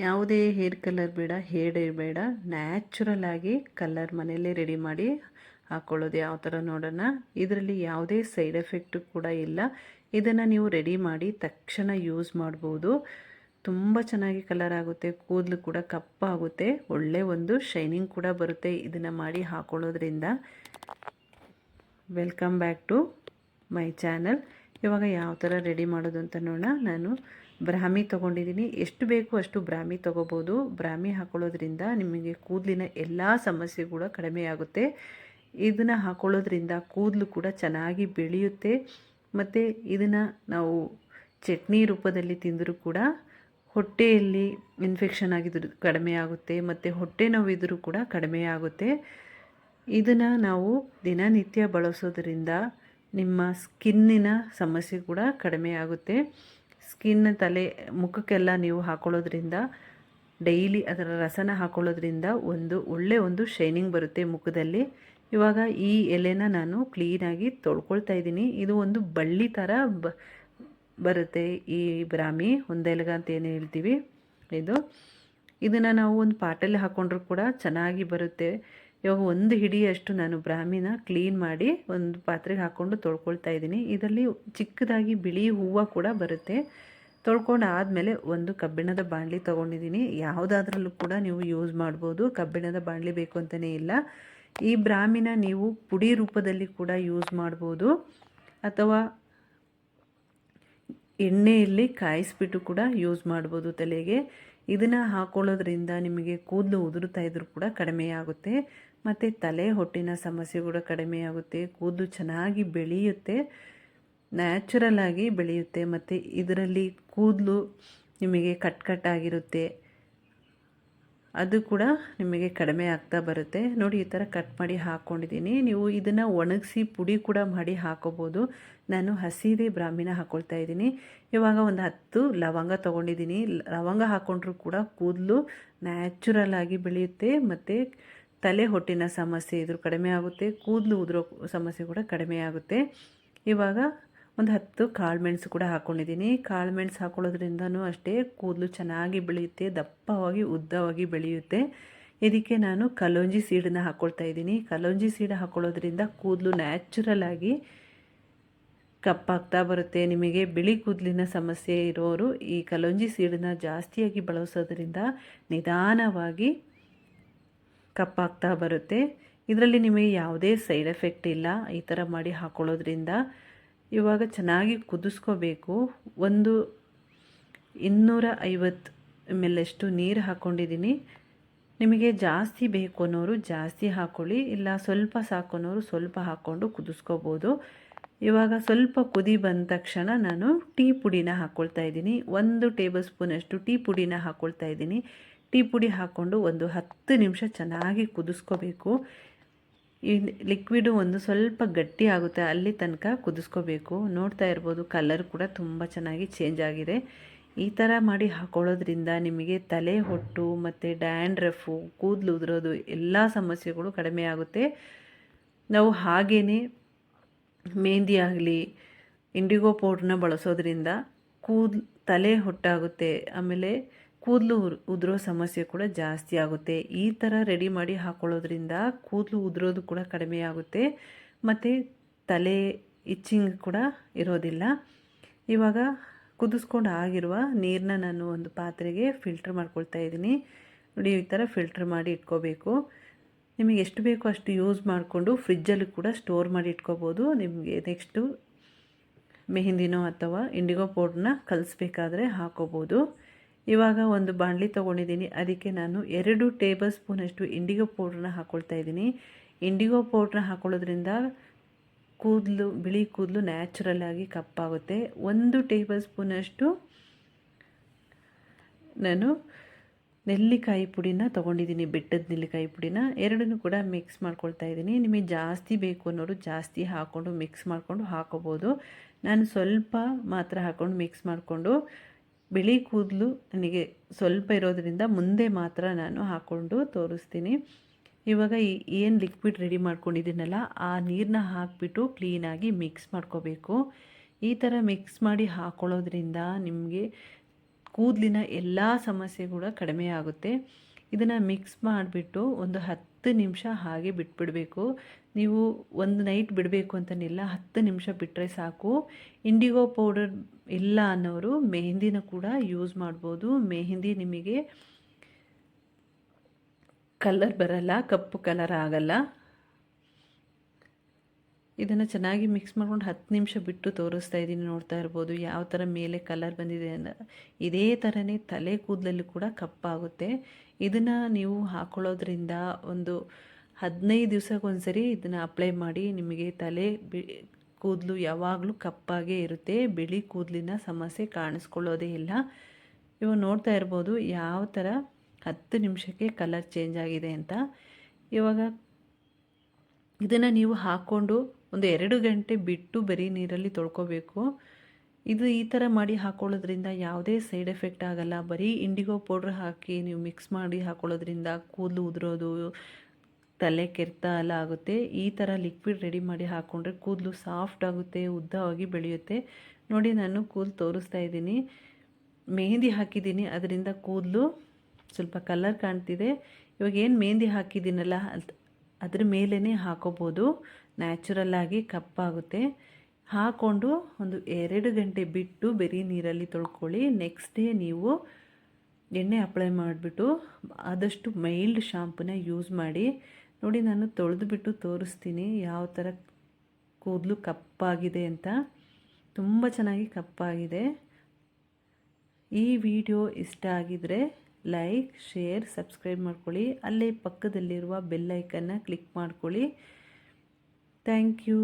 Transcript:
ಯಾವುದೇ hair colour ಬೇಡ, hair dye ಬೇಡ, ನ್ಯಾಚುರಲ್ ಆಗಿ ಕಲರ್ ಮನೆಯಲ್ಲೇ ರೆಡಿ ಮಾಡಿ ಹಾಕ್ಕೊಳ್ಳೋದು ಯಾವ ಥರ ನೋಡೋಣ. ಇದರಲ್ಲಿ ಯಾವುದೇ ಸೈಡ್ ಎಫೆಕ್ಟು ಕೂಡ ಇಲ್ಲ. ಇದನ್ನು ನೀವು ರೆಡಿ ಮಾಡಿ ತಕ್ಷಣ ಯೂಸ್ ಮಾಡ್ಬೋದು. ತುಂಬ ಚೆನ್ನಾಗಿ ಕಲರ್ ಆಗುತ್ತೆ, ಕೂದಲು ಕೂಡ ಕಪ್ಪಾಗುತ್ತೆ, ಒಳ್ಳೆ ಒಂದು ಶೈನಿಂಗ್ ಕೂಡ ಬರುತ್ತೆ ಇದನ್ನು ಮಾಡಿ ಹಾಕ್ಕೊಳ್ಳೋದ್ರಿಂದ. Welcome back to my channel. ಇವಾಗ ಯಾವ ಥರ ರೆಡಿ ಮಾಡೋದು ಅಂತ ನೋಡೋಣ. ನಾನು ಬ್ರಾಹ್ಮಿ ತೊಗೊಂಡಿದ್ದೀನಿ. ಎಷ್ಟು ಬೇಕು ಅಷ್ಟು ಬ್ರಾಹ್ಮಿ ತೊಗೋಬೋದು. ಬ್ರಾಹ್ಮಿ ಹಾಕೊಳ್ಳೋದ್ರಿಂದ ನಿಮಗೆ ಕೂದಲಿನ ಎಲ್ಲ ಸಮಸ್ಯೆ ಕೂಡ ಕಡಿಮೆ ಆಗುತ್ತೆ. ಇದನ್ನು ಹಾಕೊಳ್ಳೋದ್ರಿಂದ ಕೂದಲು ಕೂಡ ಚೆನ್ನಾಗಿ ಬೆಳೆಯುತ್ತೆ. ಮತ್ತು ಇದನ್ನು ನಾವು ಚಟ್ನಿ ರೂಪದಲ್ಲಿ ತಿಂದರೂ ಕೂಡ ಹೊಟ್ಟೆಯಲ್ಲಿ ಇನ್ಫೆಕ್ಷನ್ ಆಗಿದ್ರು ಕಡಿಮೆ ಆಗುತ್ತೆ, ಮತ್ತು ಹೊಟ್ಟೆ ನೋವಿದ್ರೂ ಕೂಡ ಕಡಿಮೆ ಆಗುತ್ತೆ. ಇದನ್ನು ನಾವು ದಿನನಿತ್ಯ ಬಳಸೋದ್ರಿಂದ ನಿಮ್ಮ ಸ್ಕಿನ್ನಿನ ಸಮಸ್ಯೆ ಕೂಡ ಕಡಿಮೆ ಆಗುತ್ತೆ. ಸ್ಕಿನ್ ತಲೆ ಮುಖಕ್ಕೆಲ್ಲ ನೀವು ಹಾಕೊಳ್ಳೋದ್ರಿಂದ, ಡೈಲಿ ಅದರ ರಸನ ಹಾಕೊಳ್ಳೋದ್ರಿಂದ ಒಳ್ಳೆ ಒಂದು ಶೈನಿಂಗ್ ಬರುತ್ತೆ ಮುಖದಲ್ಲಿ. ಇವಾಗ ಈ ಎಲೆನ ನಾನು ಕ್ಲೀನಾಗಿ ತೊಳ್ಕೊಳ್ತಾ ಇದ್ದೀನಿ. ಇದು ಒಂದು ಬಳ್ಳಿ ಥರ ಬರುತ್ತೆ ಈ ಬ್ರಾಹ್ಮಿ ಹೊಂದೆಲಗ ಅಂತ ಏನು ಹೇಳ್ತೀವಿ. ಇದನ್ನು ನಾವು ಒಂದು ಪಾಟಲ್ಲಿ ಹಾಕ್ಕೊಂಡ್ರೂ ಕೂಡ ಚೆನ್ನಾಗಿ ಬರುತ್ತೆ. ಇವಾಗ ಒಂದು ಹಿಡಿಯಷ್ಟು ನಾನು ಬ್ರಾಹ್ಮಿನ ಕ್ಲೀನ್ ಮಾಡಿ ಒಂದು ಪಾತ್ರೆಗೆ ಹಾಕ್ಕೊಂಡು ತೊಳ್ಕೊಳ್ತಾ ಇದ್ದೀನಿ. ಇದರಲ್ಲಿ ಚಿಕ್ಕದಾಗಿ ಬಿಳಿ ಹೂವು ಕೂಡ ಬರುತ್ತೆ. ತೊಳ್ಕೊಂಡು ಆದಮೇಲೆ ಒಂದು ಕಬ್ಬಿಣದ ಬಾಣಲಿ ತೊಗೊಂಡಿದ್ದೀನಿ. ಯಾವುದಾದ್ರಲ್ಲೂ ಕೂಡ ನೀವು ಯೂಸ್ ಮಾಡ್ಬೋದು, ಕಬ್ಬಿಣದ ಬಾಣಲಿ ಬೇಕು ಅಂತಲೇ ಇಲ್ಲ. ಈ ಬ್ರಾಹ್ಮಿನ ನೀವು ಪುಡಿ ರೂಪದಲ್ಲಿ ಕೂಡ ಯೂಸ್ ಮಾಡ್ಬೋದು, ಅಥವಾ ಎಣ್ಣೆಯಲ್ಲಿ ಕಾಯಿಸ್ಬಿಟ್ಟು ಕೂಡ ಯೂಸ್ ಮಾಡ್ಬೋದು ತಲೆಗೆ. ಇದನ್ನು ಹಾಕೊಳ್ಳೋದ್ರಿಂದ ನಿಮಗೆ ಕೂದಲು ಉದುರುತ್ತಾ ಇದ್ರೂ ಕೂಡ ಕಡಿಮೆ ಆಗುತ್ತೆ, ಮತ್ತು ತಲೆ ಹೊಟ್ಟಿನ ಸಮಸ್ಯೆ ಕೂಡ ಕಡಿಮೆ ಆಗುತ್ತೆ. ಕೂದಲು ಚೆನ್ನಾಗಿ ಬೆಳೆಯುತ್ತೆ, ನ್ಯಾಚುರಲ್ ಆಗಿ ಬೆಳೆಯುತ್ತೆ. ಮತ್ತು ಇದರಲ್ಲಿ ಕೂದಲು ನಿಮಗೆ ಕಟ್ಟಾಗಿರುತ್ತೆ, ಅದು ಕೂಡ ನಿಮಗೆ ಕಡಿಮೆ ಆಗ್ತಾ ಬರುತ್ತೆ. ನೋಡಿ, ಈ ಥರ ಕಟ್ ಮಾಡಿ ಹಾಕ್ಕೊಂಡಿದ್ದೀನಿ. ನೀವು ಇದನ್ನು ಒಣಗಿಸಿ ಪುಡಿ ಕೂಡ ಮಾಡಿ ಹಾಕೋಬೋದು. ನಾನು ಹಸಿದೇ ಬ್ರಾಹ್ಮಿನ ಹಾಕ್ಕೊಳ್ತಾ ಇದ್ದೀನಿ. ಇವಾಗ ಒಂದು 10 ಲವಂಗ ತೊಗೊಂಡಿದ್ದೀನಿ. ಲವಂಗ ಹಾಕ್ಕೊಂಡ್ರೂ ಕೂಡ ಕೂದಲು ನ್ಯಾಚುರಲ್ ಆಗಿ ಬೆಳೆಯುತ್ತೆ, ಮತ್ತು ತಲೆ ಹೊಟ್ಟಿನ ಸಮಸ್ಯೆ ಇದ್ರೂ ಕಡಿಮೆ ಆಗುತ್ತೆ, ಕೂದಲು ಉದುರೋ ಸಮಸ್ಯೆ ಕೂಡ ಕಡಿಮೆ ಆಗುತ್ತೆ. ಇವಾಗ ಒಂದು 10 ಕಾಳುಮೆಣಸು ಕೂಡ ಹಾಕ್ಕೊಂಡಿದ್ದೀನಿ. ಕಾಳುಮೆಣಸು ಹಾಕೊಳ್ಳೋದ್ರಿಂದನೂ ಅಷ್ಟೇ ಕೂದಲು ಚೆನ್ನಾಗಿ ಬೆಳೆಯುತ್ತೆ, ದಪ್ಪವಾಗಿ ಉದ್ದವಾಗಿ ಬೆಳೆಯುತ್ತೆ. ಇದಕ್ಕೆ ನಾನು ಕಲೋಂಜಿ ಸೀಡನ್ನು ಹಾಕ್ಕೊಳ್ತಾ ಇದ್ದೀನಿ. ಕಲೋಂಜಿ ಸೀಡ್ ಹಾಕ್ಕೊಳ್ಳೋದ್ರಿಂದ ಕೂದಲು ನ್ಯಾಚುರಲ್ ಆಗಿ ಕಪ್ಪಾಗ್ತಾ ಬರುತ್ತೆ. ನಿಮಗೆ ಬಿಳಿ ಕೂದಲಿನ ಸಮಸ್ಯೆ ಇರೋರು ಈ ಕಲೋಂಜಿ ಸೀಡನ್ನು ಜಾಸ್ತಿಯಾಗಿ ಬಳಸೋದ್ರಿಂದ ನಿಧಾನವಾಗಿ ಕಪ್ಪಾಗ್ತಾ ಬರುತ್ತೆ. ಇದರಲ್ಲಿ ನಿಮಗೆ ಯಾವುದೇ ಸೈಡ್ ಎಫೆಕ್ಟ್ ಇಲ್ಲ ಈ ಥರ ಮಾಡಿ ಹಾಕ್ಕೊಳ್ಳೋದ್ರಿಂದ. ಇವಾಗ ಚೆನ್ನಾಗಿ ಕುದಿಸ್ಕೋಬೇಕು. ಒಂದು 250 ml ಅಷ್ಟು ನೀರು ಹಾಕ್ಕೊಂಡಿದ್ದೀನಿ. ನಿಮಗೆ ಜಾಸ್ತಿ ಬೇಕು ಅನ್ನೋರು ಜಾಸ್ತಿ ಹಾಕ್ಕೊಳ್ಳಿ, ಇಲ್ಲ ಸ್ವಲ್ಪ ಸಾಕು ಅನ್ನೋರು ಸ್ವಲ್ಪ ಹಾಕ್ಕೊಂಡು ಕುದಿಸ್ಕೋಬೋದು. ಇವಾಗ ಸ್ವಲ್ಪ ಕುದಿ ಬಂದ ತಕ್ಷಣ ನಾನು ಟೀ ಪುಡಿನ ಹಾಕ್ಕೊಳ್ತಾ ಇದ್ದೀನಿ. 1 ಟೇಬಲ್ ಸ್ಪೂನಷ್ಟು ಟೀ ಪುಡಿನ ಹಾಕ್ಕೊಳ್ತಾ ಇದ್ದೀನಿ. ಟೀ ಪುಡಿ ಹಾಕ್ಕೊಂಡು ಒಂದು 10 ನಿಮಿಷ ಚೆನ್ನಾಗಿ ಕುದಿಸ್ಕೋಬೇಕು. ಈ ಲಿಕ್ವಿಡು ಒಂದು ಸ್ವಲ್ಪ ಗಟ್ಟಿ ಆಗುತ್ತೆ ಅಲ್ಲಿ ತನಕ ಕುದಿಸ್ಕೋಬೇಕು. ನೋಡ್ತಾ ಇರ್ಬೋದು, ಕಲರ್ ಕೂಡ ತುಂಬ ಚೆನ್ನಾಗಿ ಚೇಂಜ್ ಆಗಿದೆ. ಈ ಥರ ಮಾಡಿ ಹಾಕೊಳ್ಳೋದ್ರಿಂದ ನಿಮಗೆ ತಲೆ ಹೊಟ್ಟು ಮತ್ತು ಡ್ಯಾಂಡ್ರಫು, ಕೂದಲು ಉದುರೋದು ಎಲ್ಲ ಸಮಸ್ಯೆಗಳು ಕಡಿಮೆ ಆಗುತ್ತೆ. ನಾವು ಹಾಗೇ ಮೆಹಂದಿ ಆಗಲಿ ಇಂಡಿಗೋ ಪೌಡ್ರನ್ನ ಬಳಸೋದ್ರಿಂದ ತಲೆ ಹೊಟ್ಟಾಗುತ್ತೆ, ಆಮೇಲೆ ಕೂದಲು ಉದುರೋ ಸಮಸ್ಯೆ ಕೂಡ ಜಾಸ್ತಿ ಆಗುತ್ತೆ. ಈ ಥರ ರೆಡಿ ಮಾಡಿ ಹಾಕ್ಕೊಳ್ಳೋದ್ರಿಂದ ಕೂದಲು ಉದುರೋದು ಕೂಡ ಕಡಿಮೆ ಆಗುತ್ತೆ, ಮತ್ತು ತಲೆ ಇಚ್ಚಿಂಗ್ ಕೂಡ ಇರೋದಿಲ್ಲ. ಇವಾಗ ಕುದಿಸ್ಕೊಂಡು ಆಗಿರುವ ನೀರನ್ನ ನಾನು ಒಂದು ಪಾತ್ರೆಗೆ ಫಿಲ್ಟ್ರ್ ಮಾಡ್ಕೊಳ್ತಾ ಇದ್ದೀನಿ. ನೋಡಿ, ಈ ಥರ ಫಿಲ್ಟ್ರ್ ಮಾಡಿ ಇಟ್ಕೋಬೇಕು. ನಿಮಗೆ ಎಷ್ಟು ಬೇಕೋ ಅಷ್ಟು ಯೂಸ್ ಮಾಡಿಕೊಂಡು ಫ್ರಿಜ್ಜಲ್ಲಿ ಕೂಡ ಸ್ಟೋರ್ ಮಾಡಿ ಇಟ್ಕೋಬೋದು. ನಿಮಗೆ ನೆಕ್ಸ್ಟು ಮೆಹಂದಿನೋ ಅಥವಾ ಇಂಡಿಗೋ ಪೌಡ್ರನ್ನ ಕಲಿಸ್ಬೇಕಾದ್ರೆ ಹಾಕೋಬೋದು. ಇವಾಗ ಒಂದು ಬಾಣಲಿ ತೊಗೊಂಡಿದ್ದೀನಿ. ಅದಕ್ಕೆ ನಾನು 2 ಟೇಬಲ್ ಸ್ಪೂನಷ್ಟು ಇಂಡಿಗೋ ಪೌಡ್ರನ್ನ ಹಾಕ್ಕೊಳ್ತಾ ಇದ್ದೀನಿ. ಇಂಡಿಗೋ ಪೌಡ್ರನ್ನ ಹಾಕೊಳ್ಳೋದ್ರಿಂದ ಬಿಳಿ ಕೂದಲು ನ್ಯಾಚುರಲ್ ಆಗಿ ಕಪ್ಪಾಗುತ್ತೆ. 1 ಟೇಬಲ್ ಸ್ಪೂನಷ್ಟು ನಾನು ನೆಲ್ಲಿಕಾಯಿ ಪುಡಿನ ತೊಗೊಂಡಿದ್ದೀನಿ, ಬೆಟ್ಟದ ನೆಲ್ಲಿಕಾಯಿ ಪುಡಿನ. ಎರಡನ್ನೂ ಕೂಡ ಮಿಕ್ಸ್ ಮಾಡ್ಕೊಳ್ತಾ ಇದ್ದೀನಿ. ನಿಮಗೆ ಜಾಸ್ತಿ ಬೇಕು ಅನ್ನೋರು ಜಾಸ್ತಿ ಹಾಕ್ಕೊಂಡು ಮಿಕ್ಸ್ ಮಾಡಿಕೊಂಡು ಹಾಕೋಬೋದು. ನಾನು ಸ್ವಲ್ಪ ಮಾತ್ರ ಹಾಕ್ಕೊಂಡು ಮಿಕ್ಸ್ ಮಾಡಿಕೊಂಡು, ಬಿಳಿ ಕೂದಲು ನನಗೆ ಸ್ವಲ್ಪ ಇರೋದ್ರಿಂದ ಮುಂದೆ ಮಾತ್ರ ನಾನು ಹಾಕ್ಕೊಂಡು ತೋರಿಸ್ತೀನಿ. ಇವಾಗ ಏನು ಲಿಕ್ವಿಡ್ ರೆಡಿ ಮಾಡ್ಕೊಂಡಿದ್ದೀನಲ್ಲ ಆ ನೀರನ್ನ ಹಾಕಿಬಿಟ್ಟು ಕ್ಲೀನಾಗಿ ಮಿಕ್ಸ್ ಮಾಡ್ಕೋಬೇಕು. ಈ ಥರ ಮಿಕ್ಸ್ ಮಾಡಿ ಹಾಕ್ಕೊಳ್ಳೋದ್ರಿಂದ ನಿಮಗೆ ಕೂದಲಿನ ಎಲ್ಲ ಸಮಸ್ಯೆ ಕೂಡ ಕಡಿಮೆ ಆಗುತ್ತೆ. ಇದನ್ನು ಮಿಕ್ಸ್ ಮಾಡಿಬಿಟ್ಟು ಒಂದು 10 ನಿಮಿಷ ಹಾಗೆ ಬಿಟ್ಬಿಡಬೇಕು. ನೀವು ಒಂದು ನೈಟ್ ಬಿಡಬೇಕು ಅಂತನಿಲ್ಲ, 10 ನಿಮಿಷ ಬಿಟ್ಟರೆ ಸಾಕು. ಇಂಡಿಗೋ ಪೌಡರ್ ಇಲ್ಲ ಅನ್ನೋರು ಮೆಹಂದಿನ ಕೂಡ ಯೂಸ್ ಮಾಡ್ಬೋದು. ಮೆಹಂದಿ ನಿಮಗೆ ಕಲರ್ ಬರಲ್ಲ, ಕಪ್ಪು ಕಲರ್ ಆಗಲ್ಲ. ಇದನ್ನು ಚೆನ್ನಾಗಿ ಮಿಕ್ಸ್ ಮಾಡ್ಕೊಂಡು 10 ನಿಮಿಷ ಬಿಟ್ಟು ತೋರಿಸ್ತಾ ಇದ್ದೀನಿ. ನೋಡ್ತಾ ಇರ್ಬೋದು ಯಾವ ಥರ ಮೇಲೆ ಕಲರ್ ಬಂದಿದೆ ಅಂತ. ಇದೇ ಥರನೇ ತಲೆ ಕೂದಲಲ್ಲೂ ಕೂಡ ಕಪ್ಪಾಗುತ್ತೆ. ಇದನ್ನು ನೀವು ಹಾಕ್ಕೊಳ್ಳೋದ್ರಿಂದ ಒಂದು 15 ದಿವಸಕ್ಕೊಂದ್ಸರಿ ಇದನ್ನು ಅಪ್ಲೈ ಮಾಡಿ. ನಿಮಗೆ ತಲೆ ಕೂದಲು ಯಾವಾಗಲೂ ಕಪ್ಪಾಗೇ ಇರುತ್ತೆ. ಬಿಳಿ ಕೂದಲಿನ ಸಮಸ್ಯೆ ಕಾಣಿಸ್ಕೊಳ್ಳೋದೇ ಇಲ್ಲ. ಇವಾಗ ನೋಡ್ತಾ ಇರ್ಬೋದು ಯಾವ ಥರ 10 ನಿಮಿಷಕ್ಕೆ ಕಲರ್ ಚೇಂಜ್ ಆಗಿದೆ ಅಂತ. ಇವಾಗ ಇದನ್ನು ನೀವು ಹಾಕ್ಕೊಂಡು ಒಂದು 2 ಗಂಟೆ ಬಿಟ್ಟು ಬರೀ ನೀರಲ್ಲಿ ತೊಳ್ಕೊಬೇಕು. ಇದು ಈ ಥರ ಮಾಡಿ ಹಾಕ್ಕೊಳ್ಳೋದ್ರಿಂದ ಯಾವುದೇ ಸೈಡ್ ಎಫೆಕ್ಟ್ ಆಗಲ್ಲ. ಬರೀ ಇಂಡಿಗೋ ಪೌಡ್ರ್ ಹಾಕಿ ನೀವು ಮಿಕ್ಸ್ ಮಾಡಿ ಹಾಕ್ಕೊಳ್ಳೋದ್ರಿಂದ ಕೂದಲು ಉದುರೋದು, ತಲೆ ಕೆರೆತ ಎಲ್ಲ ಆಗುತ್ತೆ. ಈ ಥರ ಲಿಕ್ವಿಡ್ ರೆಡಿ ಮಾಡಿ ಹಾಕ್ಕೊಂಡ್ರೆ ಕೂದಲು ಸಾಫ್ಟ್ ಆಗುತ್ತೆ, ಉದ್ದವಾಗಿ ಬೆಳೆಯುತ್ತೆ. ನೋಡಿ ನಾನು ಕೂದಲು ತೋರಿಸ್ತಾ ಇದ್ದೀನಿ. ಮೆಹಂದಿ ಹಾಕಿದ್ದೀನಿ, ಅದರಿಂದ ಕೂದಲು ಸ್ವಲ್ಪ ಕಲರ್ ಕಾಣ್ತಿದೆ. ಇವಾಗ ಏನು ಮೆಹಂದಿ ಹಾಕಿದ್ದೀನಲ್ಲ ಅದ್ರ ಮೇಲೇ ಹಾಕೋಬೋದು. ನ್ಯಾಚುರಲ್ಲಾಗಿ ಕಪ್ಪಾಗುತ್ತೆ. ಹಾಕ್ಕೊಂಡು ಒಂದು 2 ಗಂಟೆ ಬಿಟ್ಟು ಬರೀ ನೀರಲ್ಲಿ ತೊಳ್ಕೊಳ್ಳಿ. ನೆಕ್ಸ್ಟ್ ಡೇ ನೀವು ಎಣ್ಣೆ ಅಪ್ಲೈ ಮಾಡಿಬಿಟ್ಟು ಆದಷ್ಟು ಮೈಲ್ಡ್ ಶಾಂಪೂನ ಯೂಸ್ ಮಾಡಿ. ನೋಡಿ ನಾನು ತೊಳೆದುಬಿಟ್ಟು ತೋರಿಸ್ತೀನಿ ಯಾವ ಥರ ಕೂದಲು ಕಪ್ಪಾಗಿದೆ ಅಂತ. ತುಂಬ ಚೆನ್ನಾಗಿ ಕಪ್ಪಾಗಿದೆ. ಈ ವಿಡಿಯೋ ಇಷ್ಟ ಆಗಿದರೆ ಲೈಕ್, ಶೇರ್, ಸಬ್ಸ್ಕ್ರೈಬ್ ಮಾಡ್ಕೊಳ್ಳಿ. ಅಲ್ಲೇ ಪಕ್ಕದಲ್ಲಿರುವ ಬೆಲ್ ಐಕನ್ನ ಕ್ಲಿಕ್ ಮಾಡ್ಕೊಳ್ಳಿ. Thank you.